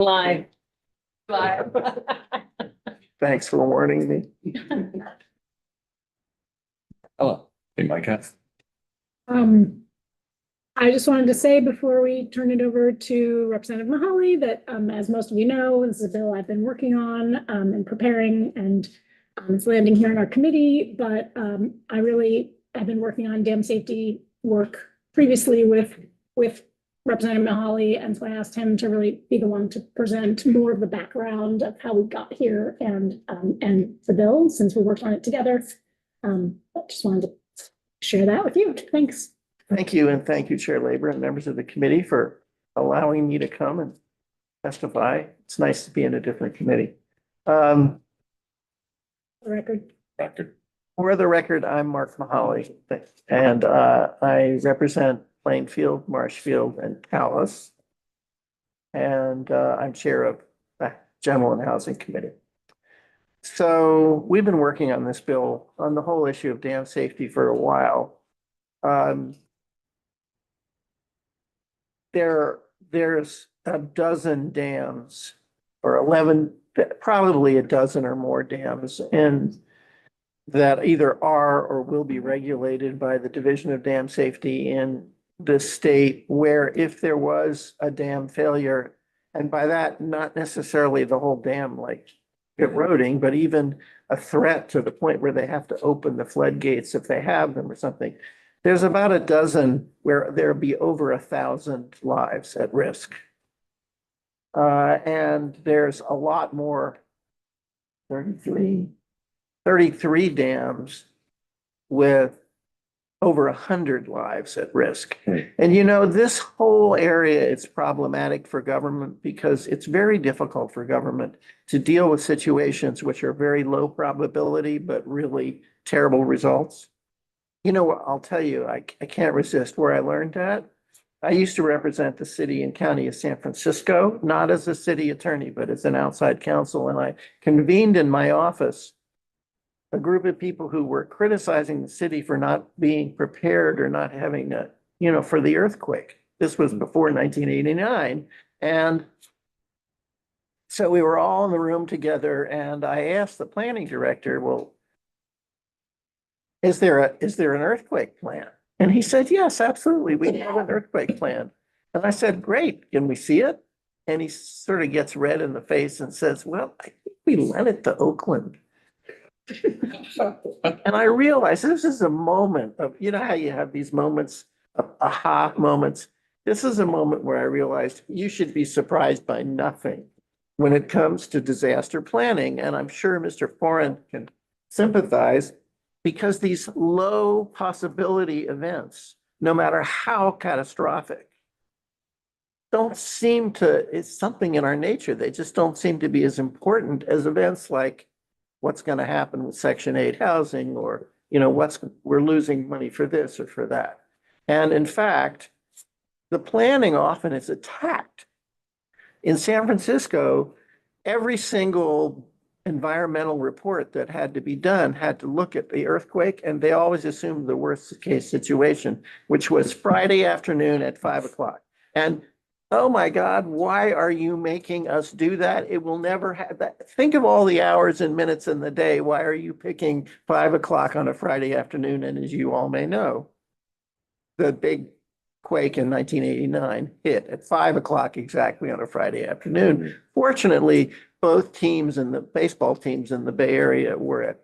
Live. Live. Thanks for warning me. Hello. Hey, Micah. I just wanted to say before we turn it over to Representative Mahaly that, as most of you know, this is a bill I've been working on, and preparing, and it's landing here in our committee, but I really have been working on dam safety work previously with Representative Mahaly, and so I asked him to really be the one to present more of the background of how we got here and the bill, since we worked on it together. I just wanted to share that with you. Thanks. Thank you, and thank you, Chair Labor and members of the committee for allowing me to come and testify. It's nice to be in a different committee. For the record. For the record, I'm Mark Mahaly, and I represent Plainfield, Marshfield, and Calais. And I'm chair of the General and Housing Committee. So we've been working on this bill on the whole issue of dam safety for a while. There's a dozen dams, or 11, probably a dozen or more dams, and that either are or will be regulated by the Division of Dam Safety in the state, where if there was a dam failure, and by that, not necessarily the whole dam like eroding, but even a threat to the point where they have to open the floodgates if they have them or something. There's about a dozen where there'll be over 1,000 lives at risk. And there's a lot more, 33 dams with over 100 lives at risk. And you know, this whole area is problematic for government because it's very difficult for government to deal with situations which are very low probability, but really terrible results. You know what, I'll tell you, I can't resist where I learned that. I used to represent the city and county of San Francisco, not as a city attorney, but as an outside counsel. And I convened in my office a group of people who were criticizing the city for not being prepared or not having a, for the earthquake. This was before 1989. And so we were all in the room together, and I asked the planning director, well, is there an earthquake plan? And he said, yes, absolutely. We have an earthquake plan. And I said, great, can we see it? And he sort of gets red in the face and says, well, I think we lent it to Oakland. And I realized this is a moment of, you know how you have these moments of aha moments? This is a moment where I realized you should be surprised by nothing when it comes to disaster planning. And I'm sure Mr. Foran can sympathize, because these low possibility events, no matter how catastrophic, don't seem to, it's something in our nature. They just don't seem to be as important as events like what's going to happen with Section 8 housing, or, we're losing money for this or for that. And in fact, the planning often is attacked. In San Francisco, every single environmental report that had to be done had to look at the earthquake, and they always assumed the worst case situation, which was Friday afternoon at 5 o'clock. And oh my God, why are you making us do that? It will never have that. Think of all the hours and minutes in the day. Why are you picking 5 o'clock on a Friday afternoon? And as you all may know, the big quake in 1989 hit at 5 o'clock exactly on a Friday afternoon. Fortunately, both teams and the baseball teams in the Bay Area were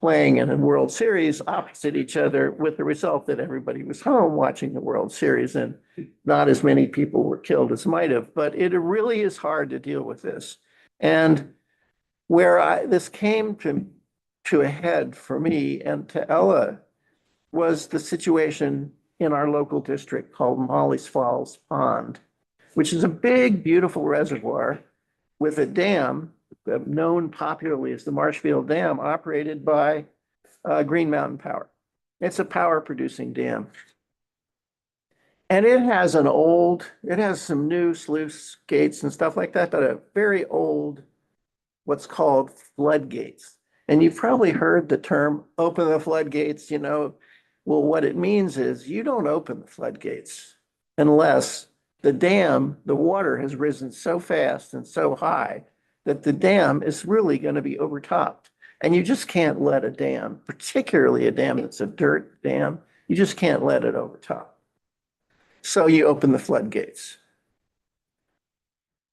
playing in a World Series opposite each other, with the result that everybody was home watching the World Series, and not as many people were killed as might have. But it really is hard to deal with this. And where this came to a head for me and to Ella was the situation in our local district called Molly's Falls Pond, which is a big, beautiful reservoir with a dam known popularly as the Marshfield Dam, operated by Green Mountain Power. It's a power producing dam. And it has some new sluice gates and stuff like that, but a very old, what's called floodgates. And you've probably heard the term open the floodgates, Well, what it means is you don't open the floodgates unless the dam, the water has risen so fast and so high that the dam is really going to be overtopped. And you just can't let a dam, particularly a dam that's a dirt dam, you just can't let it overtop. So you open the floodgates.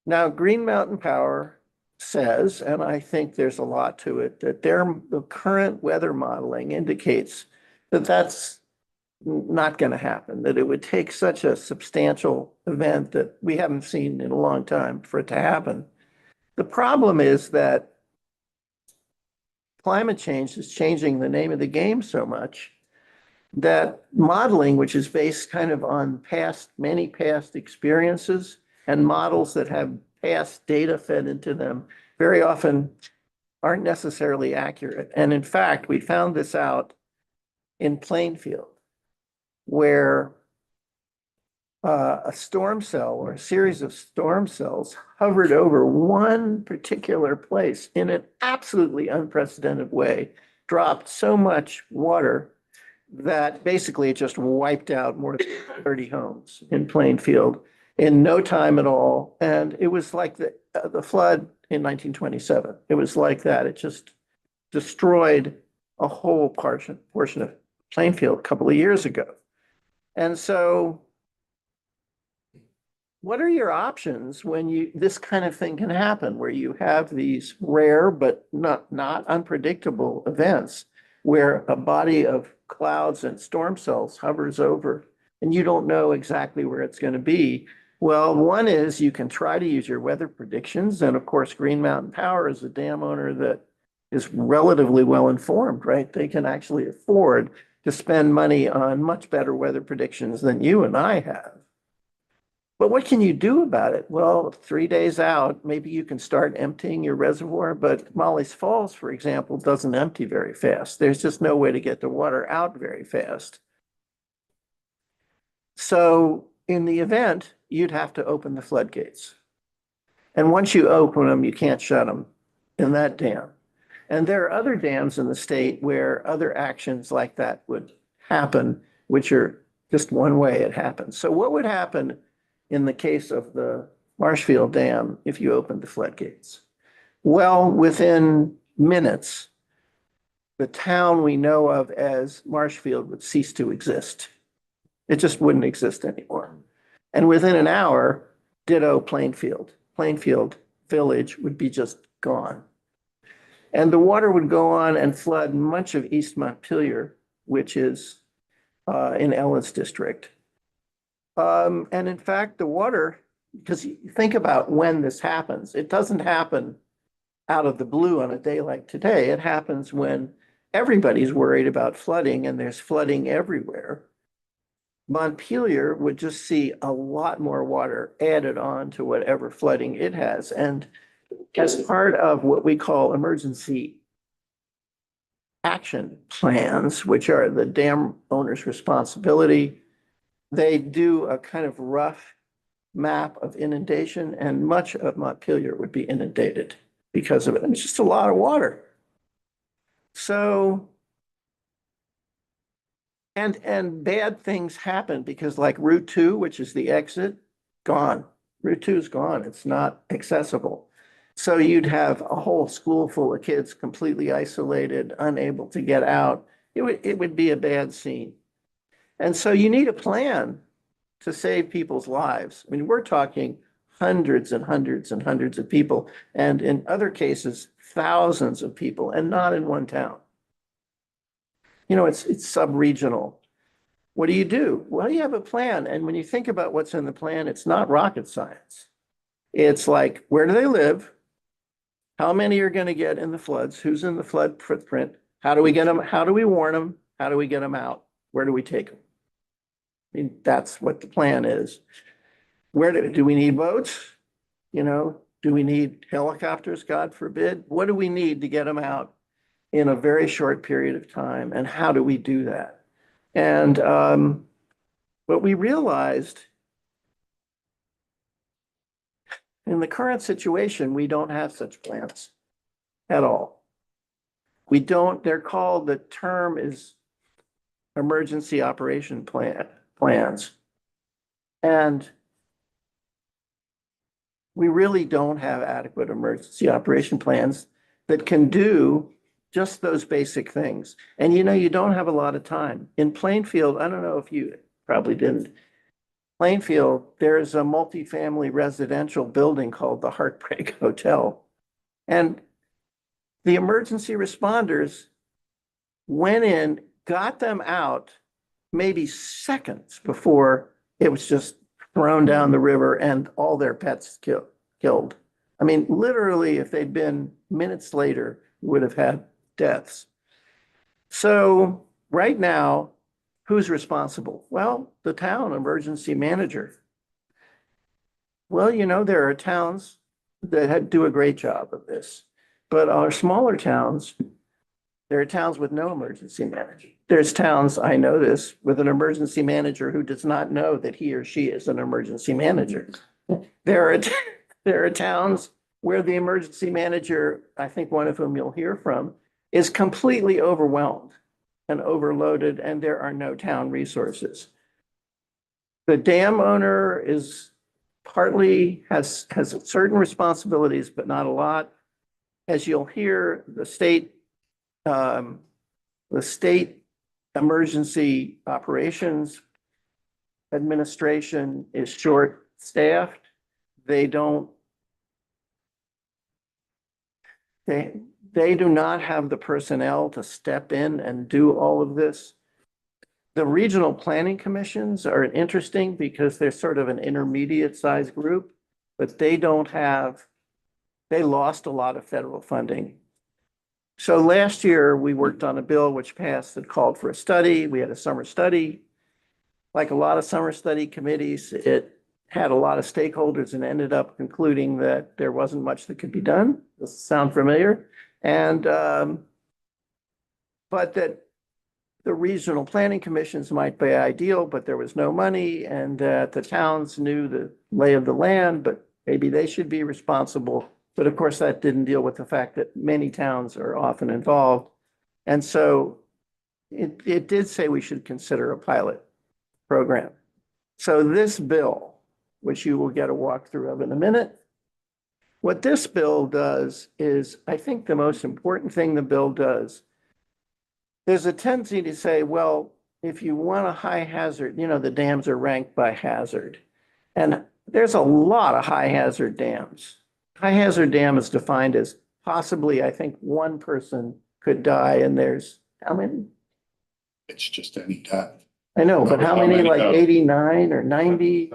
Now, Green Mountain Power says, and I think there's a lot to it, that the current weather modeling indicates that that's not going to happen, that it would take such a substantial event that we haven't seen in a long time for it to happen. The problem is that climate change is changing the name of the game so much that modeling, which is based kind of on many past experiences and models that have past data fed into them, very often aren't necessarily accurate. And in fact, we found this out in Plainfield, where a storm cell or a series of storm cells hovered over one particular place in an absolutely unprecedented way, dropped so much water that basically it just wiped out more than 30 homes in Plainfield in no time at all. And it was like the flood in 1927. It was like that. It just destroyed a whole portion of Plainfield a couple of years ago. And so what are your options when this kind of thing can happen, where you have these rare but not unpredictable events where a body of clouds and storm cells hovers over and you don't know exactly where it's going to be? Well, one is you can try to use your weather predictions. And of course, Green Mountain Power is a dam owner that is relatively well informed, right? They can actually afford to spend money on much better weather predictions than you and I have. But what can you do about it? Well, 3 days out, maybe you can start emptying your reservoir, but Molly's Falls, for example, doesn't empty very fast. There's just no way to get the water out very fast. So in the event, you'd have to open the floodgates. And once you open them, you can't shut them in that dam. And there are other dams in the state where other actions like that would happen, which are just one way it happens. So what would happen in the case of the Marshfield Dam if you opened the floodgates? Well, within minutes, the town we know of as Marshfield would cease to exist. It just wouldn't exist anymore. And within an hour, ditto Plainfield. Plainfield Village would be just gone. And the water would go on and flood much of East Montpelier, which is in Ellis District. And in fact, the water, because you think about when this happens, it doesn't happen out of the blue on a day like today. It happens when everybody's worried about flooding and there's flooding everywhere. Montpelier would just see a lot more water added on to whatever flooding it has. And as part of what we call emergency action plans, which are the dam owner's responsibility, they do a kind of rough map of inundation, and much of Montpelier would be inundated because of it. And it's just a lot of water. So, and bad things happen because like Route 2, which is the exit, gone. Route 2 is gone. It's not accessible. So you'd have a whole school full of kids completely isolated, unable to get out. It would be a bad scene. And so you need a plan to save people's lives. I mean, we're talking hundreds and hundreds and hundreds of people, and in other cases, thousands of people, and not in one town. You know, it's sub-regional. What do you do? Well, you have a plan. And when you think about what's in the plan, it's not rocket science. It's like, where do they live? How many are going to get in the floods? Who's in the flood footprint? How do we get them? How do we warn them? How do we get them out? Where do we take them? I mean, that's what the plan is. Where do we need boats? You know, do we need helicopters, God forbid? What do we need to get them out in a very short period of time? And how do we do that? And what we realized in the current situation, we don't have such plans at all. We don't, they're called, the term is emergency operation plans. And We really don't have adequate emergency operation plans that can do just those basic things. And you know, you don't have a lot of time. In Plainfield, I don't know if you probably didn't. Plainfield, there's a multifamily residential building called the Heartbreak Hotel. And the emergency responders went in, got them out maybe seconds before it was just thrown down the river and all their pets killed. I mean, literally, if they'd been minutes later, would have had deaths. So right now, who's responsible? Well, the town emergency manager. Well, you know, there are towns that do a great job of this, but our smaller towns, there are towns with no emergency manager. There's towns, I know this, with an emergency manager who does not know that he or she is an emergency manager. There are towns where the emergency manager, I think one of whom you'll hear from, is completely overwhelmed and overloaded, and there are no town resources. The dam owner is partly has certain responsibilities, but not a lot. As you'll hear, the state emergency operations administration is short-staffed. They do not have the personnel to step in and do all of this. The regional planning commissions are interesting because they're sort of an intermediate sized group, but they lost a lot of federal funding. So last year we worked on a bill which passed that called for a study. We had a summer study. Like a lot of summer study committees, it had a lot of stakeholders and ended up concluding that there wasn't much that could be done. Does this sound familiar? And but that the regional planning commissions might be ideal, but there was no money, and that the towns knew the lay of the land, but maybe they should be responsible. But of course, that didn't deal with the fact that many towns are often involved. And so it did say we should consider a pilot program. So this bill, which you will get a walkthrough of in a minute, what this bill does is, I think the most important thing the bill does, there's a tendency to say, well, if you want a high hazard, you know, the dams are ranked by hazard. And there's a lot of high hazard dams. High hazard dam is defined as possibly, I think, one person could die, and there's how many? It's just any time. I know, but how many, like 89 or 90?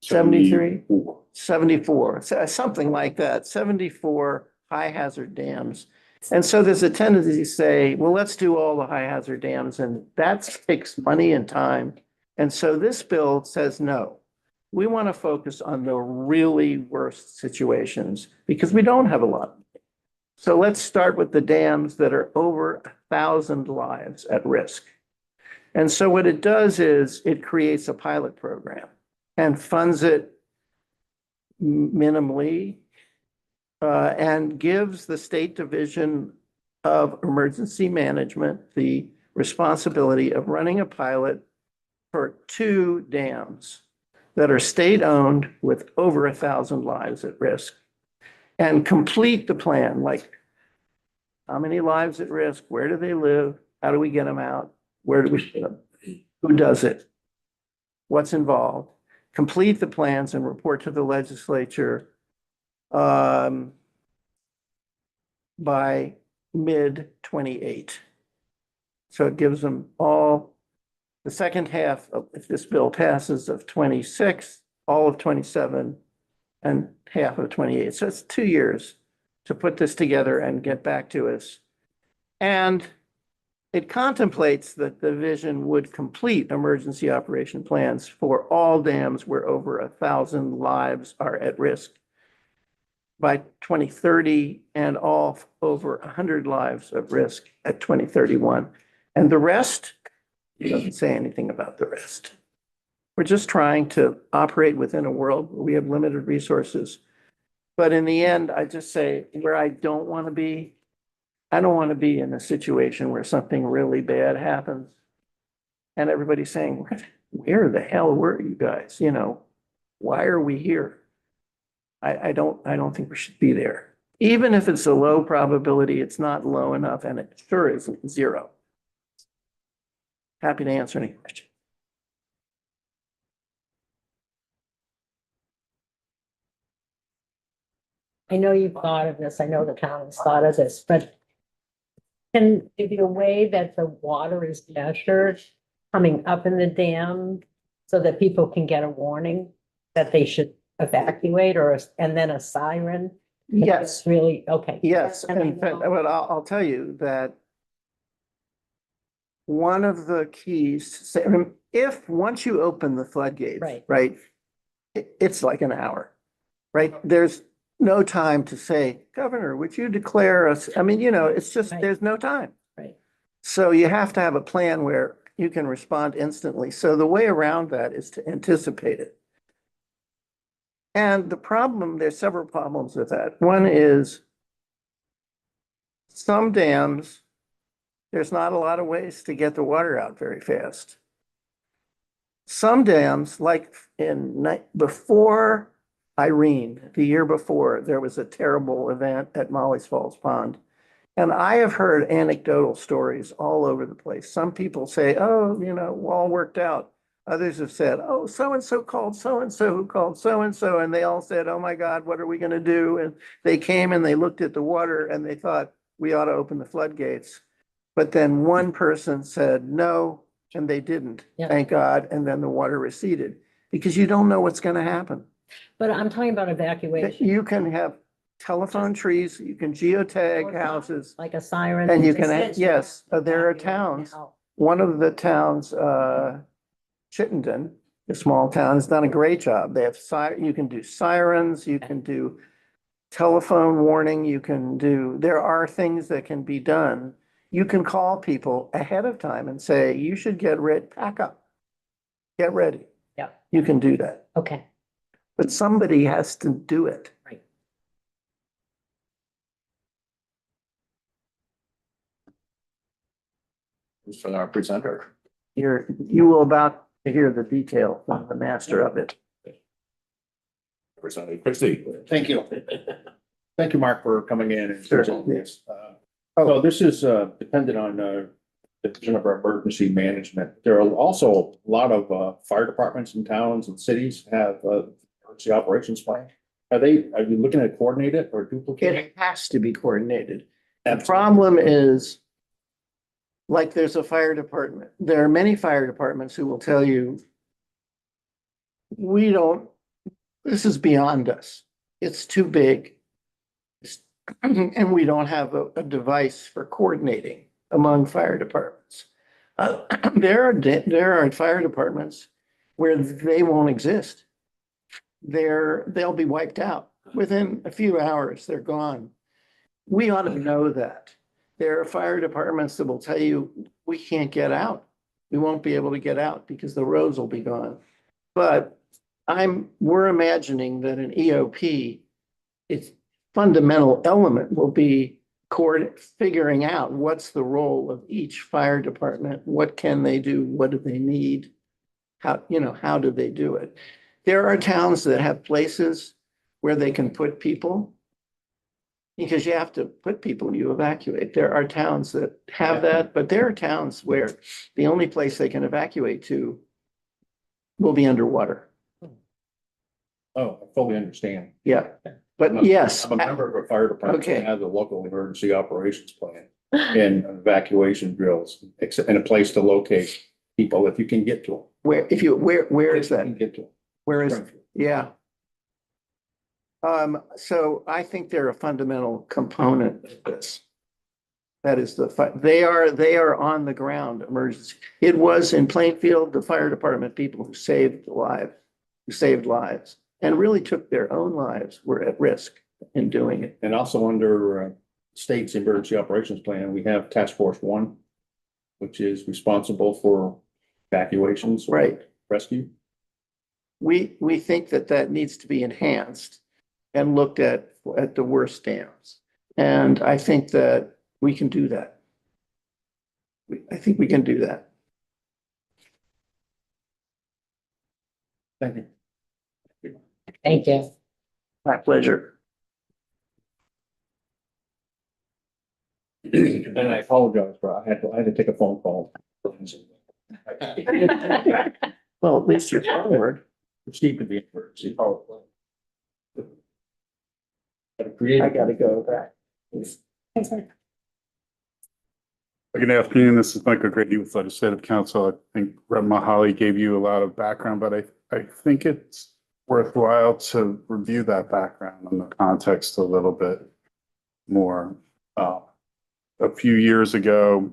73? 74, something like that, 74 high hazard dams. And so there's a tendency to say, well, let's do all the high hazard dams, and that takes money and time. And so this bill says, no, we want to focus on the really worst situations because we don't have a lot. So let's start with the dams that are over 1,000 lives at risk. And so what it does is it creates a pilot program and funds it minimally, and gives the State Division of Emergency Management the responsibility of running a pilot for 2 dams that are state-owned with over 1,000 lives at risk, and complete the plan, like how many lives at risk, where do they live, how do we get them out, where do we put them, who does it, what's involved. Complete the plans and report to the legislature by mid-28. So it gives them all the second half of, if this bill passes, of 26, all of 27, and half of 28. So it's 2 years to put this together and get back to us. And it contemplates that the division would complete emergency operation plans for all dams where over 1,000 lives are at risk by 2030 and all over 100 lives at risk at 2031. And the rest, it doesn't say anything about the rest. We're just trying to operate within a world where we have limited resources. But in the end, I just say where I don't want to be, I don't want to be in a situation where something really bad happens and everybody's saying, where the hell were you guys? You know, why are we here? I don't think we should be there. Even if it's a low probability, it's not low enough and it sure isn't zero. Happy to answer any question. I know you've thought of this, I know the town has thought of this, but can there be a way that the water is measured coming up in the dam so that people can get a warning that they should evacuate and then a siren? Yes, It's really, okay. yes. And I In fact, know- but I'll tell you that one of the keys, if once you open the floodgates, Right. right, it's like an hour, right? There's no time to say, Governor, would you declare us? I mean, it's just, Right. there's no time. Right, So you have to have a plan where you can respond instantly. So the way around that is to anticipate it. And there's several problems with that. One is some dams, there's not a lot of ways to get the water out very fast. Some dams, like before Irene, the year before, there was a terrible event at Molly's Falls Pond. And I have heard anecdotal stories all over the place. Some people say, oh, all worked out. Others have said, oh, so-and-so called so-and-so who called so-and-so. And they all said, oh my God, what are we going to do? And they came and they looked at the water and they thought we ought to open the floodgates. But then one person said no, and they didn't, Yeah. thank God. And then the water receded because you don't know what's going to happen. but I'm talking about evacuation, You can have telephone trees, you can geotag Oh, houses. like a siren. And you They can, said yes, there are evacuate towns. now. One of the towns, Chittenden, a small town, has done a great job. They have you can do sirens, you can do telephone warning, there are things that can be done. You can call people ahead of time and say, you should pack up, get ready. Yeah. You can do that, Okay, but somebody has to do it. right. Who's for our presenter? You will about to hear the detail from the master of it. Representative Christie. Thank you. Thank you, Mark, for coming in and Sure. presenting this. So this is dependent on the Division of Emergency Management. There are also a lot of fire departments in towns and cities have emergency operations plan. Are you looking to coordinate it or duplicate it? It has to be coordinated. The problem is, like there's a fire department, there are many fire departments who will tell you, this is beyond us. It's too big. And we don't have a device for coordinating among fire departments. There are fire departments where they won't exist. They'll be wiped out. Within a few hours, they're gone. We ought to know that. There are fire departments that will tell you, we can't get out. We won't be able to get out because the roads will be gone. But we're imagining that an EOP, its fundamental element will be figuring out what's the role of each fire department, what can they do, what do they need, how do they do it? There are towns that have places where they can put people, because you have to put people, you evacuate. There are towns that have that, but there are towns where the only place they can evacuate to will be underwater. Oh, I fully understand. Yeah, but yes. I'm a member of a fire department Okay. that has a local emergency operations plan and evacuation drills, and a place to locate people if you can get to them. Where is If you that? can get to them. Where is, yeah. So I think they're a fundamental component of this. That is they are on the ground emergency. It was in Plainfield, the fire department people who saved lives and really took their own lives, were at risk in doing it. And also under state's emergency operations plan, we have Task Force 1, which is responsible for evacuations. Right. Rescue. We think that needs to be enhanced and looked at the worst dams. And I think that we can do that. I think we can do that. Thank you. Thank you. My pleasure. And I apologize, but I had to take a phone call. Well, at least you're forward. Steve could be in for it. I gotta go back. Thanks, Mark. Good afternoon. This is Michael Grady with Legislative Council. I think Rep. Mahaly gave you a lot of background, but I think it's worthwhile to review that background and the context a little bit more. A few years ago,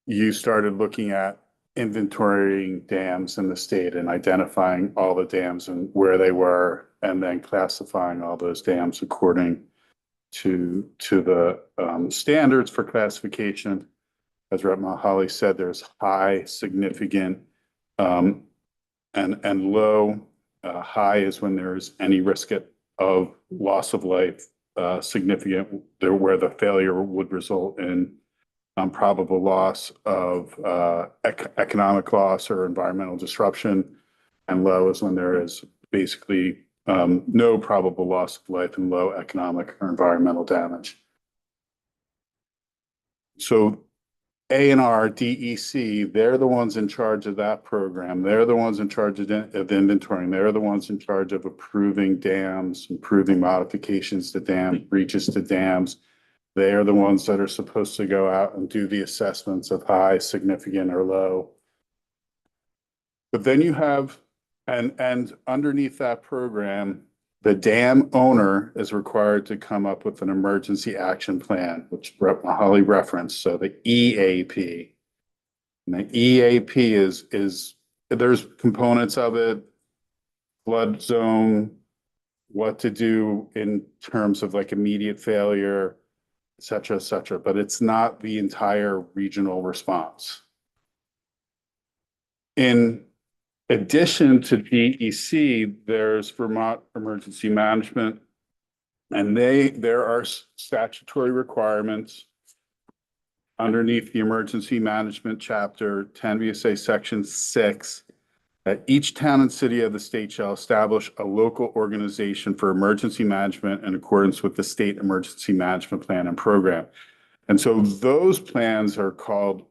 you started looking at inventorying dams in the state and identifying all the dams and where they were, and then classifying all those dams according to the standards for classification. As Rep. Mahaly said, there's high, significant, and low. High is when there's any risk of loss of life, significant, where the failure would result in probable loss of economic loss or environmental disruption. And low is when there is basically no probable loss of life and low economic or environmental damage. So ANR, DEC, they're the ones in charge of that program. They're the ones in charge of inventorying. They're the ones in charge of approving dams, approving modifications to dams, breaches to dams. They are the ones that are supposed to go out and do the assessments of high, significant, or low. But then you have, and underneath that program, the dam owner is required to come up with an emergency action plan, which Rep. Mahaly referenced. So the EAP. And the EAP is there's components of it, flood zone, what to do in terms of like immediate failure, et cetera, but it's not the entire regional response. In addition to DEC, there's Vermont Emergency Management, and there are statutory requirements underneath the Emergency Management Chapter 10 VSA Section 6 that each town and city of the state shall establish a local organization for emergency management in accordance with the state emergency management plan and program. And so those plans are called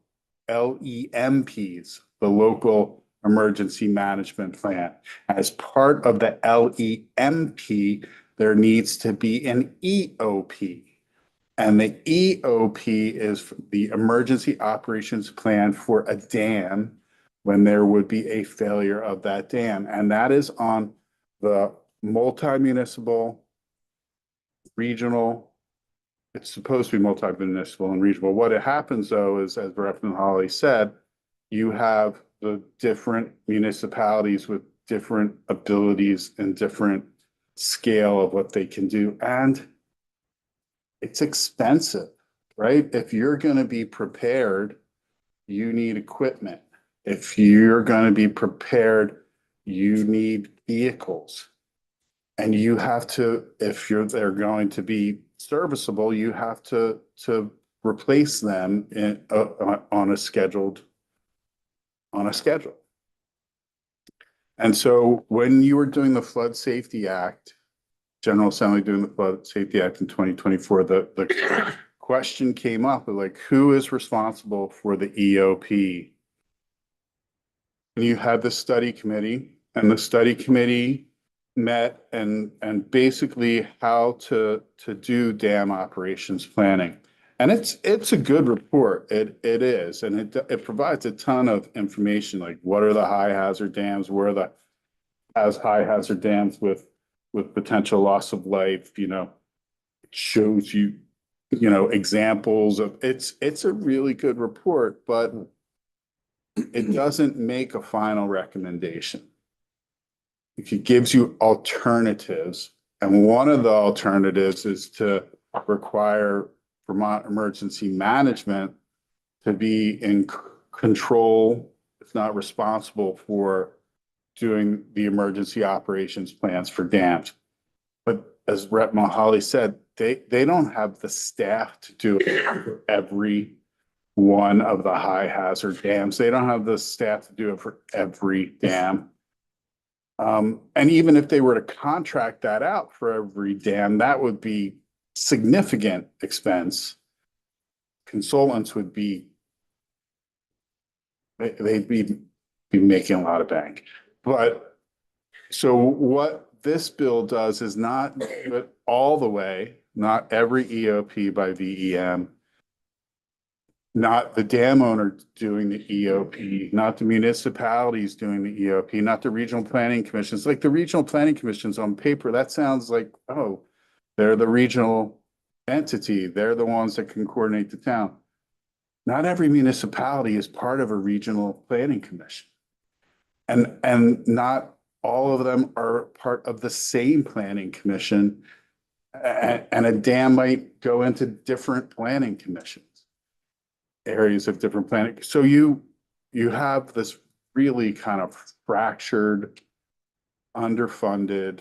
LEMPs, the local emergency management plan. As part of the LEMP, there needs to be an EOP. And the EOP is the emergency operations plan for a dam when there would be a failure of that dam. And that is on the multi-municipal, regional, it's supposed to be multi-municipal and regional. What it happens though is, as Rep. Mahaly said, you have the different municipalities with different abilities and different scale of what they can do. And it's expensive, right? If you're going to be prepared, you need equipment. If you're going to be prepared, you need vehicles. And you have to, if they're going to be serviceable, you have to replace them on a schedule. And so when you were doing the Flood Safety Act, General Assembly doing the Flood Safety Act in 2024, the question came up of like, who is responsible for the EOP? And you had the study committee, and the study committee met and basically how to do dam operations planning. And it's a good report. It is, and it provides a ton of information, like what are the high hazard dams, where the high hazard dams with potential loss of life, it shows you, examples of it's a really good report, but it doesn't make a final recommendation. It gives you alternatives. And one of the alternatives is to require Vermont Emergency Management to be in control, if not responsible for doing the emergency operations plans for dams. But as Rep. Mahaly said, they don't have the staff to do it for every one of the high hazard dams. They don't have the staff to do it for every dam. And even if they were to contract that out for every dam, that would be significant expense. Consultants would be, they'd be making a lot of bank. But, so what this bill does is not do it all the way, not every EOP by VEM, not the dam owner doing the EOP, not the municipalities doing the EOP, not the regional planning commissions. Like the regional planning commissions on paper, that sounds like, oh, they're the regional entity. They're the ones that can coordinate the town. Not every municipality is part of a regional planning commission. And not all of them are part of the same planning commission. And a dam might go into different planning commissions, areas of different planning. So you have this really kind of fractured, underfunded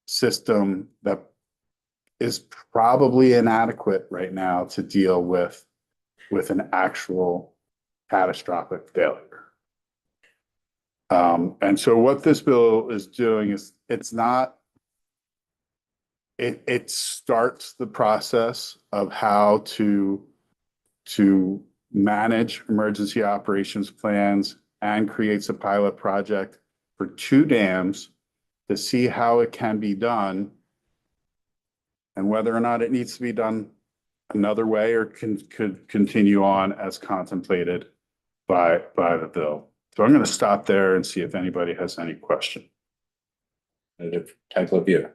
system that is probably inadequate right now to deal with an actual catastrophic failure. And so what this bill is doing is it starts the process of how to manage emergency operations plans and creates a pilot project for 2 dams to see how it can be done and whether or not it needs to be done another way or could continue on as contemplated by the bill. So I'm going to stop there and see if anybody has any question. Senator Taglia.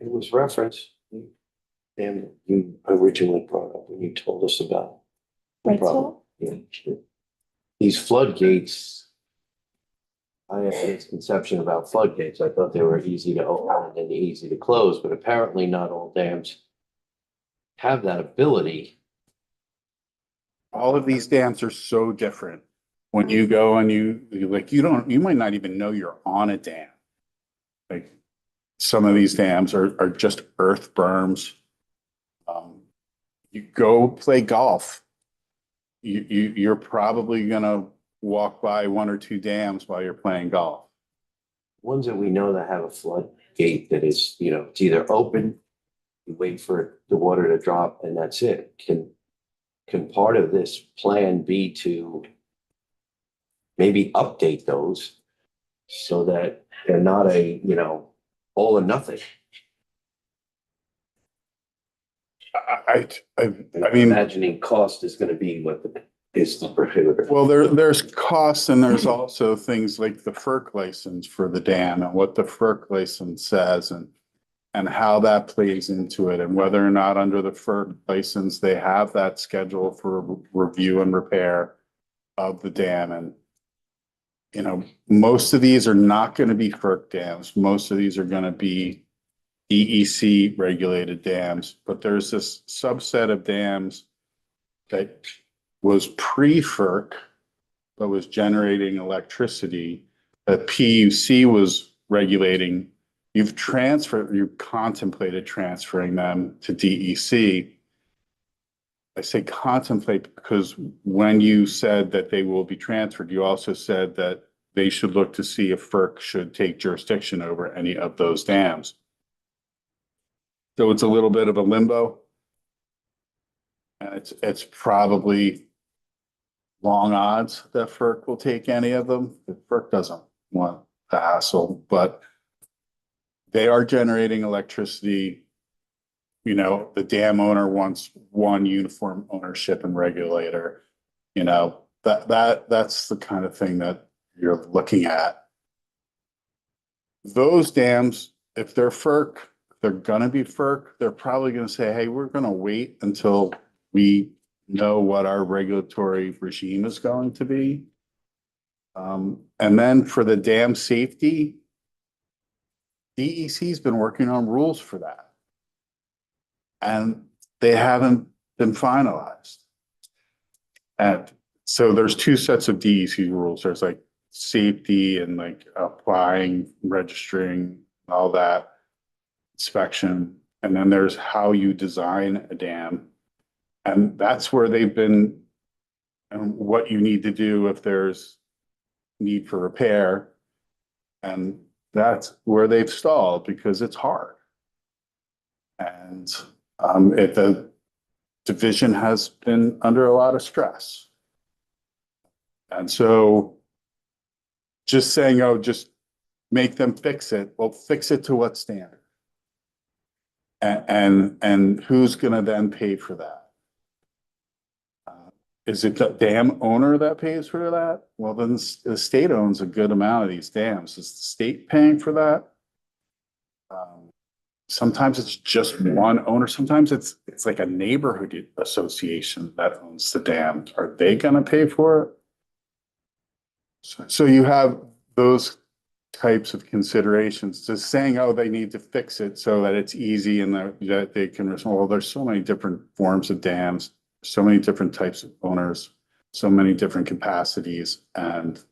It was referenced, and you originally brought up when you told us about the Right, problem. Yeah, sure. These floodgates, I had a misconception about floodgates. I thought they were easy to open and easy to close, but apparently not all dams have that ability. All of these dams are so different. When you go and you might not even know you're on a dam. Like some of these dams are just earth berms. You go play golf. You're probably gonna walk by 1 or 2 dams while you're playing golf. Ones that we know that have a floodgate that is, it's either open, you wait for the water to drop and that's it. Can part of this plan be to maybe update those so that they're not all or nothing? I mean, Imagining cost is gonna be what is the prohibitor. well, there's costs and there's also things like the FERC license for the dam and what the FERC license says and how that plays into it and whether or not under the FERC license, they have that schedule for review and repair of the dam. And, most of these are not going to be FERC dams. Most of these are going to be DEC regulated dams, but there's this subset of dams that was pre-FERC, but was generating electricity that PUC was regulating. You've contemplated transferring them to DEC. I say contemplate because when you said that they will be transferred, you also said that they should look to see if FERC should take jurisdiction over any of those dams. So it's a little bit of a limbo. And it's probably long odds that FERC will take any of them. If FERC doesn't want the hassle, but they are generating electricity. The dam owner wants one uniform ownership and regulator. That's the kind of thing that you're looking at. Those dams, if they're FERC, they're gonna be FERC, they're probably gonna say, hey, we're gonna wait until we know what our regulatory regime is going to be. And then for the dam safety, DEC's been working on rules for that. And they haven't been finalized. And so there's 2 sets of DEC rules. There's like safety and like applying, registering, all that, inspection. And then there's how you design a dam. And that's where they've been, and what you need to do if there's need for repair. And that's where they've stalled because it's hard. And if the division has been under a lot of stress. And so just saying, oh, just make them fix it. Well, fix it to what standard? And who's gonna then pay for that? Is it the dam owner that pays for that? Well, then the state owns a good amount of these dams. Is the state paying for that? Sometimes it's just one owner. Sometimes it's like a neighborhood association that owns the dam. Are they gonna pay for it? So you have those types of considerations. Just saying, oh, they need to fix it so that it's easy and that they can, well, there's so many different forms of dams, so many different types of owners, so many different capacities and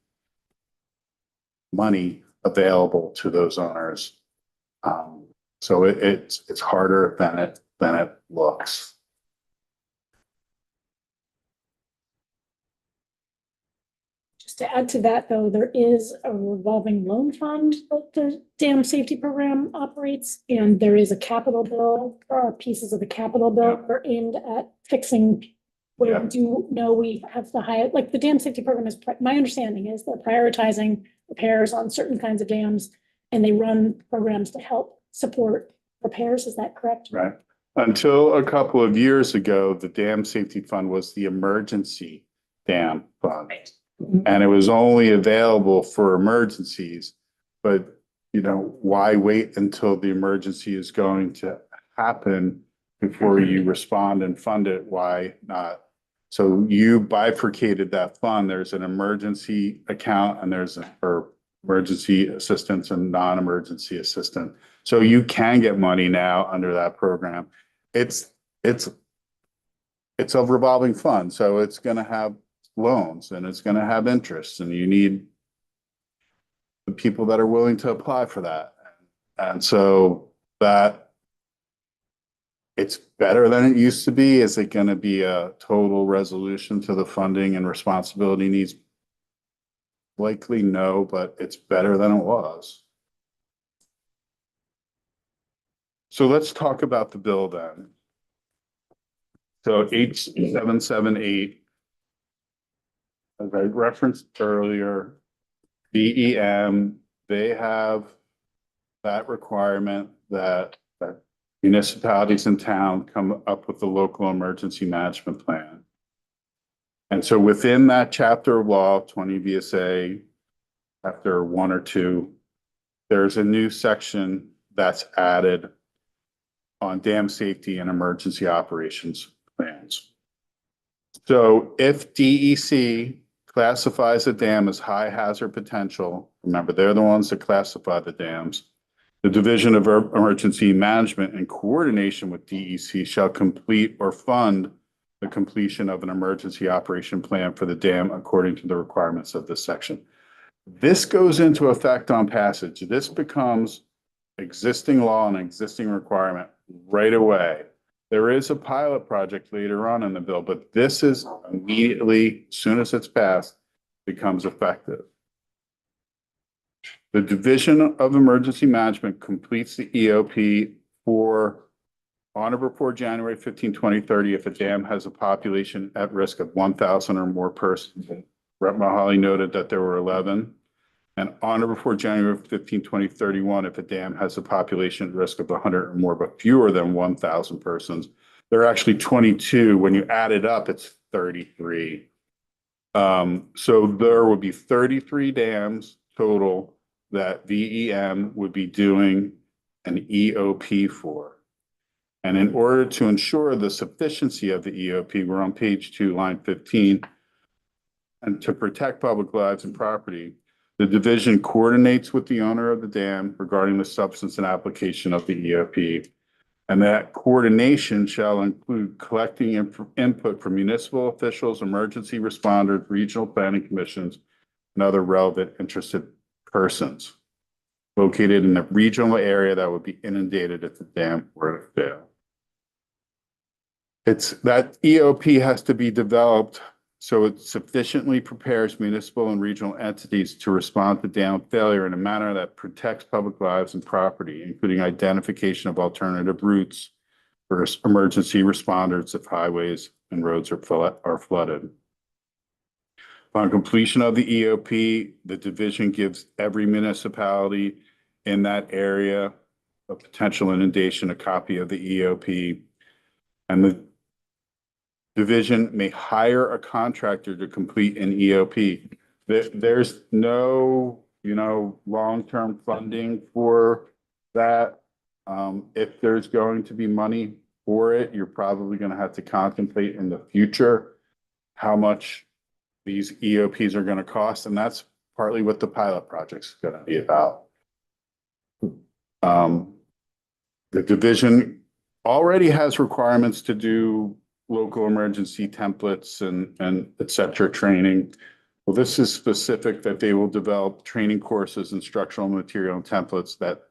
money available to those owners. So it's harder than it looks. Just to add to that, though, there is a revolving loan fund that the dam safety program operates, and there is a capital bill, or pieces of the capital bill that are aimed at fixing. We Yeah. do know we have the high, like the dam safety program is, my understanding is they're prioritizing repairs on certain kinds of dams, and they run programs to help support repairs. Is that correct? Right. Until a couple of years ago, the dam safety fund was the emergency dam fund. And it was only available for emergencies, but why wait until the emergency is going to happen before you respond and fund it? Why not? So you bifurcated that fund. There's an emergency account and there's for emergency assistance and non-emergency assistance. So you can get money now under that program. It's a revolving fund, so it's going to have loans and it's going to have interest, and you need the people that are willing to apply for that. And so that it's better than it used to be. Is it going to be a total resolution to the funding and responsibility needs? Likely no, but it's better than it was. So let's talk about the bill then. So H778, as I referenced earlier, DEM, they have that requirement that municipalities in town come up with the local emergency management plan. And so within that chapter of law, 20 VSA, after 1 or 2, there's a new section that's added on dam safety and emergency operations plans. So if DEC classifies a dam as high hazard potential, remember, they're the ones that classify the dams, the Division of Emergency Management in coordination with DEC shall complete or fund the completion of an emergency operation plan for the dam according to the requirements of this section. This goes into effect on passage. This becomes existing law and existing requirement right away. There is a pilot project later on in the bill, but this is immediately, as soon as it's passed, becomes effective. The Division of Emergency Management completes the EOP on or before January 15, 2030, if a dam has a population at risk of 1,000 or more persons. Rep. Mulholland noted that there were 11. And on or before January 15, 2031, if a dam has a population at risk of 100 or more, but fewer than 1,000 persons. There are actually 22. When you add it up, it's 33. So there would be 33 dams total that VEM would be doing an EOP for. And in order to ensure the sufficiency of the EOP, we're on page 2, line 15, and to protect public lives and property, the division coordinates with the owner of the dam regarding the substance and application of the EOP. And that coordination shall include collecting input from municipal officials, emergency responders, regional planning commissions, and other relevant interested persons located in the regional area that would be inundated if the dam were to fail. It's that EOP has to be developed so it sufficiently prepares municipal and regional entities to respond to dam failure in a manner that protects public lives and property, including identification of alternative routes for emergency responders if highways and roads are flooded. Upon completion of the EOP, the division gives every municipality in that area of potential inundation a copy of the EOP. And the division may hire a contractor to complete an EOP. There's no, long-term funding for that. If there's going to be money for it, you're probably going to have to contemplate in the future how much these EOPs are going to cost, and that's partly what the pilot project's going to be about. The division already has requirements to do local emergency templates and et cetera training. Well, this is specific that they will develop training courses, instructional material and templates that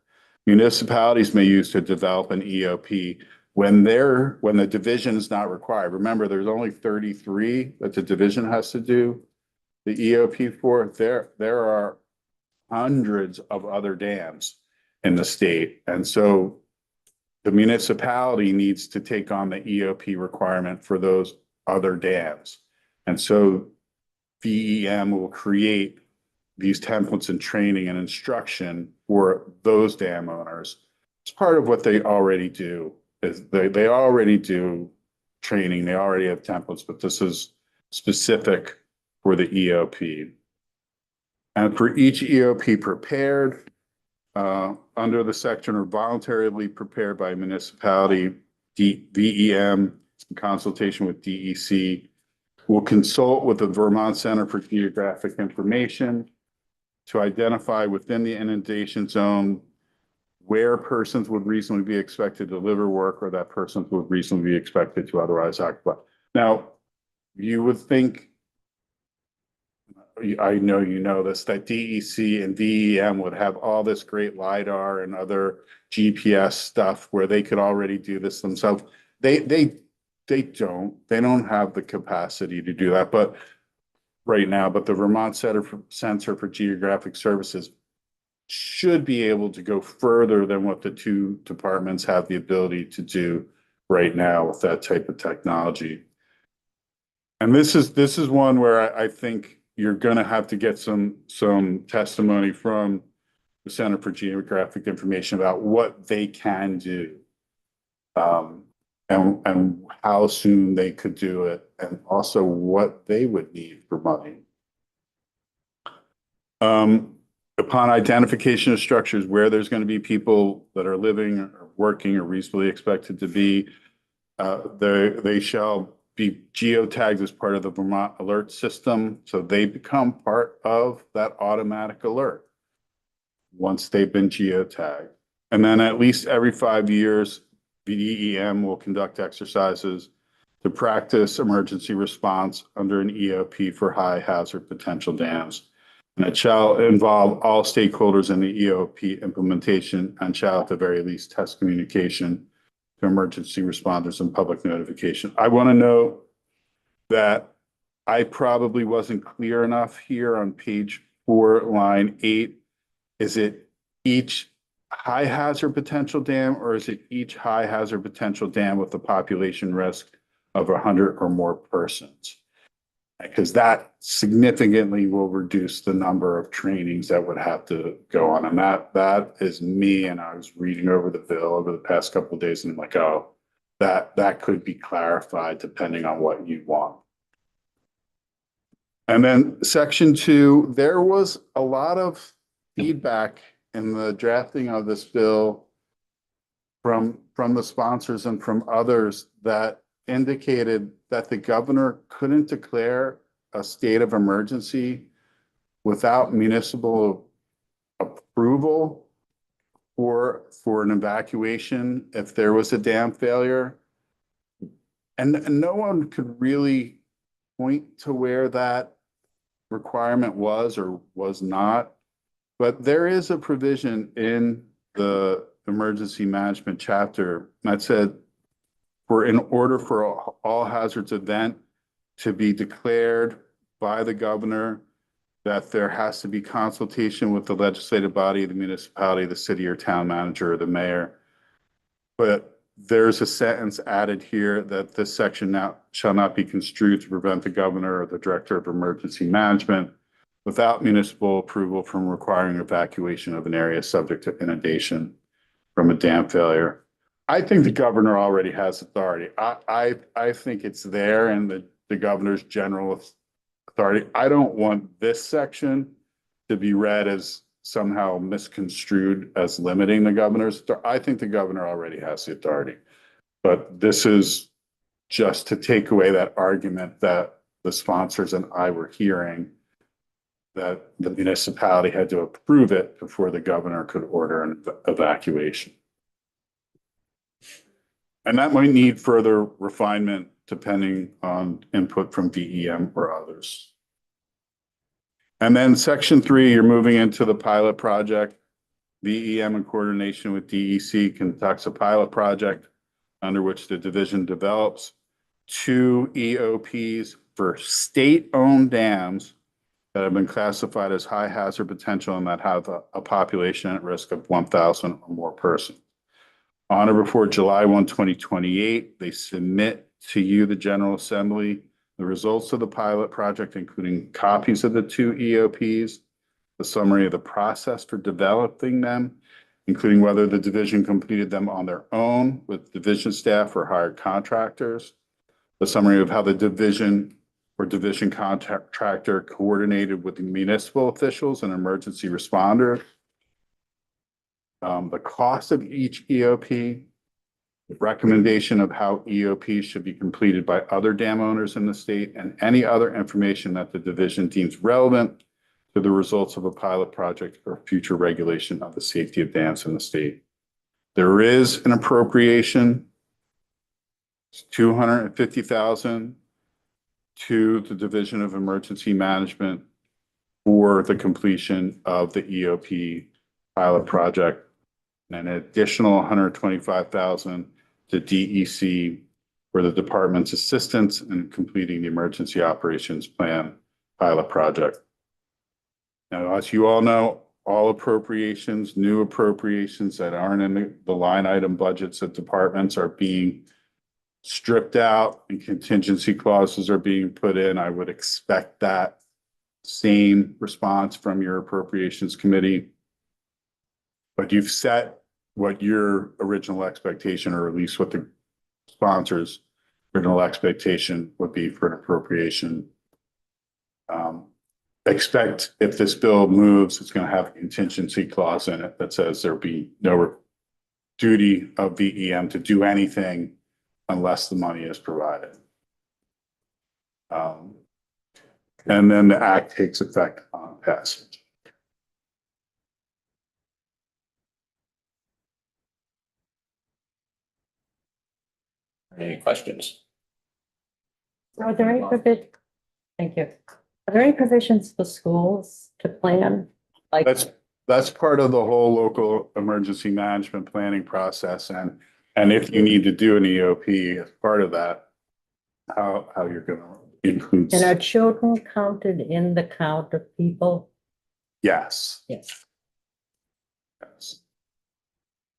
municipalities may use to develop an EOP when the division is not required. Remember, there's only 33 that the division has to do the EOP for. There are hundreds of other dams in the state. And so the municipality needs to take on the EOP requirement for those other dams. And so VEM will create these templates and training and instruction for those dam owners. It's part of what they already do. Is they already do training, they already have templates, but this is specific for the EOP. And for each EOP prepared, under the section or voluntarily prepared by municipality, VEM, in consultation with DEC, will consult with the Vermont Center for Geographic Information to identify within the inundation zone where persons would reasonably be expected to deliver work or that persons would reasonably be expected to otherwise occupy. Now, you would think, I know you know this, that DEC and VEM would have all this great LiDAR and other GPS stuff where they could already do this themselves. They don't have the capacity to do that, but right now, but the Vermont Center for Geographic Services should be able to go further than what the two departments have the ability to do right now with that type of technology. And this is one where I think you're going to have to get some testimony from the Center for Geographic Information about what they can do, and how soon they could do it, and also what they would need for money. Upon identification of structures where there's going to be people that are living or working or reasonably expected to be, they shall be geotagged as part of the Vermont alert system. So they become part of that automatic alert once they've been geotagged. And then at least every 5 years, VEM will conduct exercises to practice emergency response under an EOP for high hazard potential dams. And it shall involve all stakeholders in the EOP implementation and shall at the very least test communication to emergency responders and public notification. I want to note that I probably wasn't clear enough here on page 4, line 8. Is it each high hazard potential dam, or is it each high hazard potential dam with a population risk of 100 or more persons? Because that significantly will reduce the number of trainings that would have to go on. And that is me. And I was reading over the bill over the past couple of days and I'm like, oh, that could be clarified depending on what you want. And then section 2, there was a lot of feedback in the drafting of this bill from the sponsors and from others that indicated that the governor couldn't declare a state of emergency without municipal approval for an evacuation if there was a dam failure. And no one could really point to where that requirement was or was not. But there is a provision in the emergency management chapter that said, in order for all hazards event to be declared by the governor that there has to be consultation with the legislative body, the municipality, the city or town manager, or the mayor. But there's a sentence added here that this section now shall not be construed to prevent the governor or the director of emergency management without municipal approval from requiring evacuation of an area subject to inundation from a dam failure. I think the governor already has authority. I think it's there in the governor's general authority. I don't want this section to be read as somehow misconstrued as limiting the governor's. I think the governor already has the authority. But this is just to take away that argument that the sponsors and I were hearing that the municipality had to approve it before the governor could order an evacuation. And that might need further refinement depending on input from VEM or others. And then section 3, you're moving into the pilot project. VEM in coordination with DEC conducts a pilot project under which the division develops 2 EOPs for state-owned dams that have been classified as high hazard potential and that have a population at risk of 1,000 or more persons. On or before July 1, 2028, they submit to you, the General Assembly, the results of the pilot project, including copies of the 2 EOPs, the summary of the process for developing them, including whether the division completed them on their own with division staff or hired contractors, the summary of how the division or division contractor coordinated with the municipal officials and emergency responders, the cost of each EOP, recommendation of how EOPs should be completed by other dam owners in the state, and any other information that the division deems relevant to the results of a pilot project or future regulation of the safety of dams in the state. There is an appropriation, $250,000 to the Division of Emergency Management for the completion of the EOP pilot project, and an additional $125,000 to DEC for the department's assistance in completing the emergency operations plan pilot project. Now, as you all know, all appropriations, new appropriations that aren't in the line item budgets of departments are being stripped out and contingency clauses are being put in. I would expect that same response from your appropriations committee. But you've set what your original expectation, or at least what the sponsors' original expectation would be for an appropriation. Expect if this bill moves, it's going to have a contingency clause in it that says there'll be no duty of VEM to do anything unless the money is provided. And then the act takes effect on passage. Any questions? Are there any thank you. Are there any provisions for schools to plan? Like, That's part of the whole local emergency management planning process. And if you need to do an EOP as part of that, how you're going to include. and are children counted in the count of people? Yes. Yes. Yes.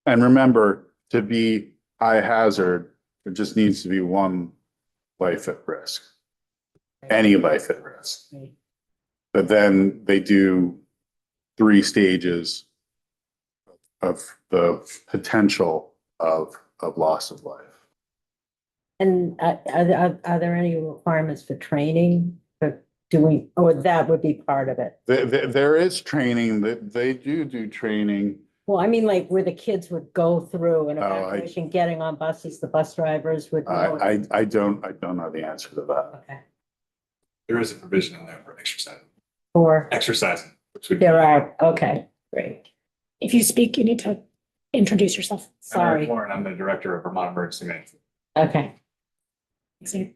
And remember, to be high hazard, there just needs to be one life at risk, any life at risk. Right. But then they do 3 stages of the potential of loss of life. And are there any requirements for training? But or that would be part of it? There is training that they do training. Well, I mean, like where the kids would go through an Oh, evacuation, getting on buses, the bus drivers would know. I don't know the answer to that. Okay. There is a provision in there for exercising. Or Exercising, which would. there are, okay, great. If you speak, you need to introduce yourself. I'm Eric Sorry. Warren, I'm the director of Vermont Emergency Management. Okay. See.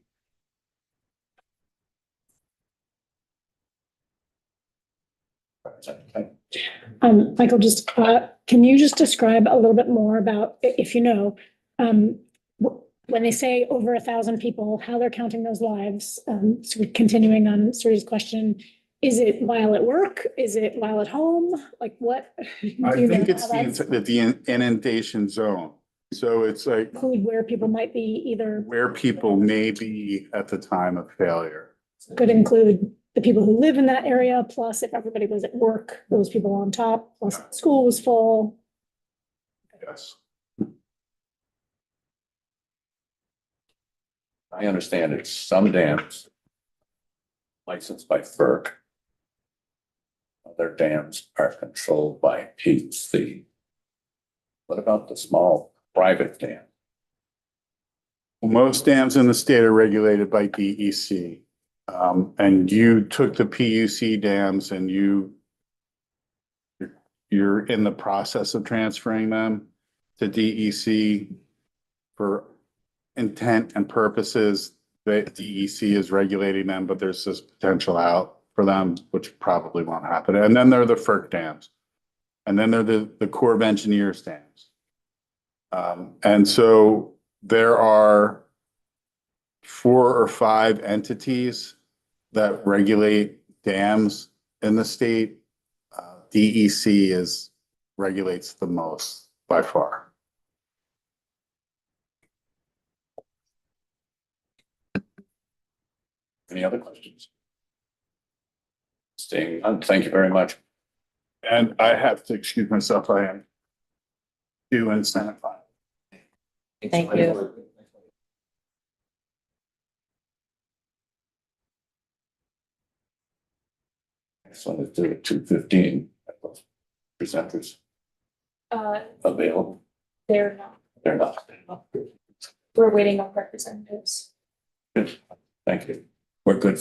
Michael, can you just describe a little bit more about, if you know, when they say over 1,000 people, how they're counting those lives. So continuing on Suri's question, is it while at work? Is it while at home? Like what? I do you think know it's how that's the inundation zone. So it's like include where people might be either where people may be at the time of failure. could include the people who live in that area, plus if everybody was at work, those people on top, plus school was full. Yes. I understand it's some dams licensed by FERC. Other dams are controlled by PUC. What about the small private dam? Well, most dams in the state are regulated by DEC. And you took the PUC dams and you're in the process of transferring them to DEC for intent and purposes. That DEC is regulating them, but there's this potential out for them, which probably won't happen. And then there are the FERC dams. And then there are the Corps of Engineers dams. And so there are 4 or 5 entities that regulate dams in the state. DEC regulates the most by far. Any other questions? Staying on, thank you very much. And I have to excuse myself, I am due in Senate file. Thank you. Next one is due at 2:15. Presenters available? They're not, They're not. we're waiting on representatives. Good. Thank you. We're good.